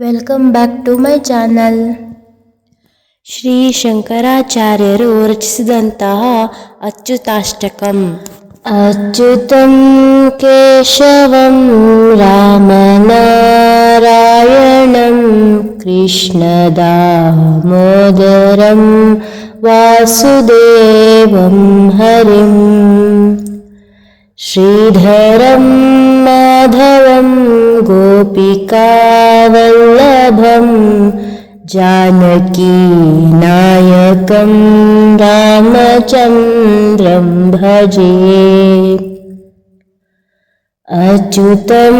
Welcome back to my channel. Shri ಶಂಕರಾಚಾರ್ಯರು ರಚಿಸಿದಂತಹ ಅಚ್ಯುತಾಷ್ಟಕಂ. ಅಚ್ಯುತಂ ಕೇಶವಂ ರಾಮನಾರಾಯಣಂ ಕೃಷ್ಣ ದಾಮೋದರಂ ವಾಸುದೇವಂ ಹರಿಂ ಶ್ರೀಧರಂ ಮಾಧವಂ ಗೋಪಿಕಾವಲ್ಲಭಂ ಜಾನಕೀ ನಾಯಕಂ ರಾಮಚಂದ್ರಂ ಭಜೆ. ಅಚ್ಯುತಂ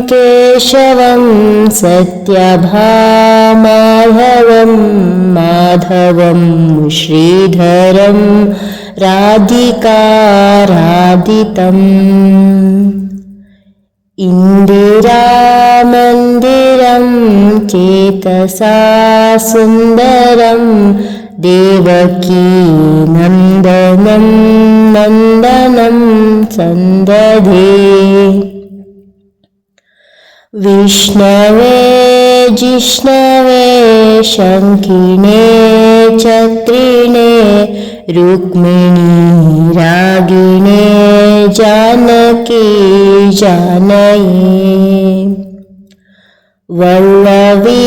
ಕೇಶವಂ ಸತ್ಯಭಾಮಾಧವಂ ಮಾಧವಂ ಶ್ರೀಧರಂ ರಾಧಿಕಾರಾಧಿತಂ ಇಂದಿರಾಮಂದಿರಂ ಚೇತಸಾ ಸುಂದರಂ ದೇವಕೀ ನಂದನಂ ನಂದನಂ ಸಂದಧೇ. ವಿಷ್ಣವೇ ಜಿಷ್ಣವೇ ಶಂಕಿನೇ ಚಕ್ರಿಣೇ ರುಕ್ಮಿಣೀ ರಾಗಿಣೇ ಜಾನಕೀ ಜಾನಯೇ. ವಲ್ಲಭೀ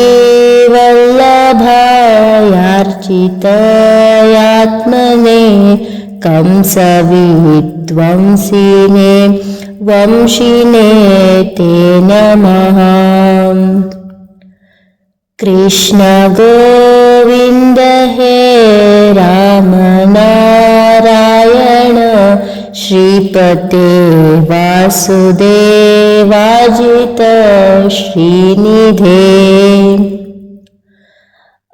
ವಲ್ಲಭಾಯಾರ್ಚಿತಯಾತ್ಮನೇ ಕಂಸವಿಧ್ವಂಸಿನೇ ವಂಶಿನೇ ತೇ ನಮಃ. ಕೃಷ್ಣ ಗೋವಿಂದ ಹೇ ರಾಮ ನಾರಾಯಣ ಶ್ರೀಪತೆ ವಾಸುದೇವಾಜಿತ ಶ್ರೀನಿಧೇ.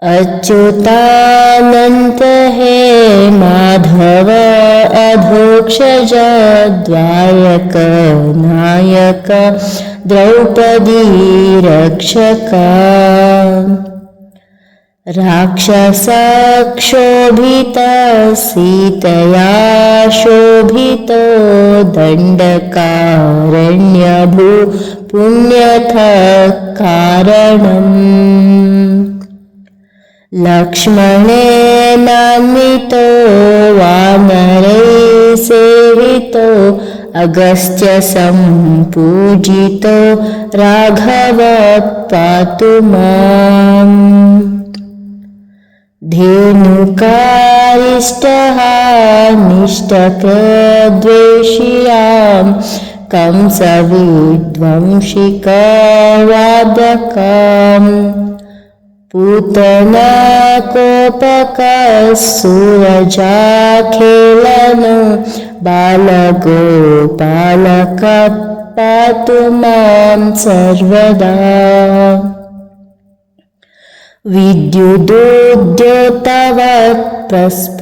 ಅಚ್ಯುತಾನಂತ ಹೇ ಮಾಧವ ಅಧೋಕ್ಷಜ ದ್ವಾಯಕ ನಾಯಕ ದ್ರೌಪದೀ ರಕ್ಷಕ. ರಾಕ್ಷಸಕ್ಷೋಭಿತ ಸೀತೆಯಾ ಶೋಭಿತೋ ದಂಡಕಾರಣ್ಯಭೂ ಪುಣ್ಯಥ ಕಾರಣಂ. ಲಕ್ಷ್ಮಣೇನಾನ್ವಿತೋ ವಾನರೈ ಸೇವಿತೋ ಅಗಸ್ತ್ಯ ಸಂಪೂಜಿತೋ ರಾಘವ ಪಾತು ಮಾಂ. ಧೇನುಕಾರಿಷ್ಟಃ ನಿಷ್ಟಕದ್ವೇಷಿಯಾಂ ಕಂಸವಿಧ್ವಂಸಿಕವಾದಕಾಂ. ಪೂತನಾ ಕೋಪಕಸೂರಜಾಖೇಲನ ಬಾಲಗೋಪಾಲಕ ಪಾತು ಮಾಂ ಸರ್ವದಾ. ವಿದ್ಯುದೋದ್ಯೋತವತ್ ಪ್ರಸ್ಫುರದ್ವಾಸಸಂ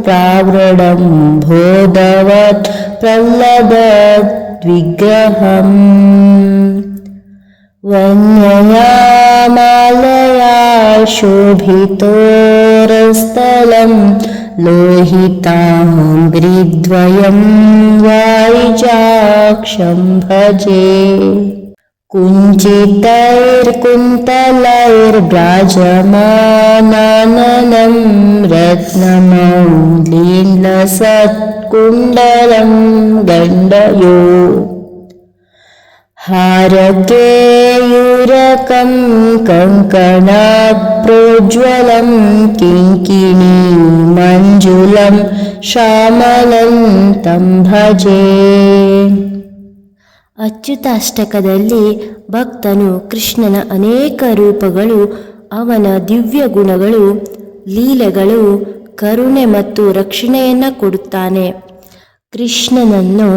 ಪ್ರಾವೃಢಂ ಬೋಧವತ್ ಪ್ರಹ್ಲಾದದ್ವಿಗ್ರಹಂ. ವನ್ಯಯಾ ಮಾಲಯಾ ಶೋಭಿತೋರಸ್ಥಲಂ ಲೋಹಿತಾಂಗ್ರಿದ್ವಯಂ ವಾರಿಜಾಕ್ಷಂ ಭಜೆ. ಕುಂಚಿತೈರ್ಕುಂತಲೈರ್ಭ್ರಾಜಮಾನಾನನಂ ರತ್ನಮೌಲೀನ್ಲಸತ್ಕುಂಡಲಂ ಗಂಡಯೋ. ಹಾರಕೇಯೂರಕಂ ಕಂಕಣಾತ್ ಪ್ರೋಜ್ವಲಂ ಕಿಂಕಿಣೀ ಮಂಜುಲಂ ಶ್ಯಾಮಲಂ तं ಭಜೆ. ಅಚ್ಯುತಾಷ್ಟಕದಲ್ಲಿ ಭಕ್ತನು ಕೃಷ್ಣನ ಅನೇಕ ರೂಪಗಳು, ಅವನ ದಿವ್ಯ ಗುಣಗಳು, ಲೀಲೆಗಳು, ಕರುಣೆ ಮತ್ತು ರಕ್ಷಣೆಯನ್ನು ಕೊಡುತ್ತಾನೆ. ಕೃಷ್ಣನನ್ನು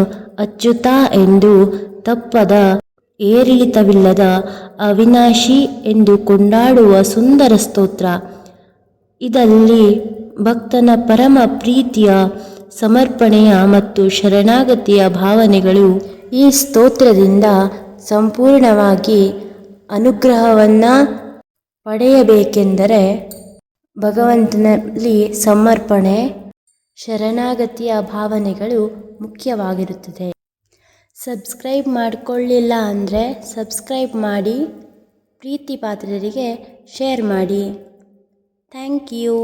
ಅಚ್ಯುತ ಎಂದು, ತಪ್ಪದ ಏರಿಳಿತವಿಲ್ಲದ ಅವಿನಾಶಿ ಎಂದು ಕೊಂಡಾಡುವ ಸುಂದರ ಸ್ತೋತ್ರ. ಇದರಲ್ಲಿ ಭಕ್ತನ ಪರಮ ಪ್ರೀತಿಯ, ಸಮರ್ಪಣೆಯ ಮತ್ತು ಶರಣಾಗತಿಯ ಭಾವನೆಗಳು ಈ ಸ್ತೋತ್ರದಿಂದ ಸಂಪೂರ್ಣವಾಗಿ ಅನುಗ್ರಹವನ್ನು ಪಡೆಯಬೇಕೆಂದರೆ ಭಗವಂತನಲ್ಲಿ ಸಮರ್ಪಣೆ, ಶರಣಾಗತಿಯ ಭಾವನೆಗಳು ಮುಖ್ಯವಾಗಿರುತ್ತದೆ. ಸಬ್ಸ್ಕ್ರೈಬ್ ಮಾಡಿಕೊಳ್ಳಿಲ್ಲ ಅಂದರೆ ಸಬ್ಸ್ಕ್ರೈಬ್ ಮಾಡಿ, ಪ್ರೀತಿ ಪಾತ್ರರಿಗೆ ಶೇರ್ ಮಾಡಿ. Thank you.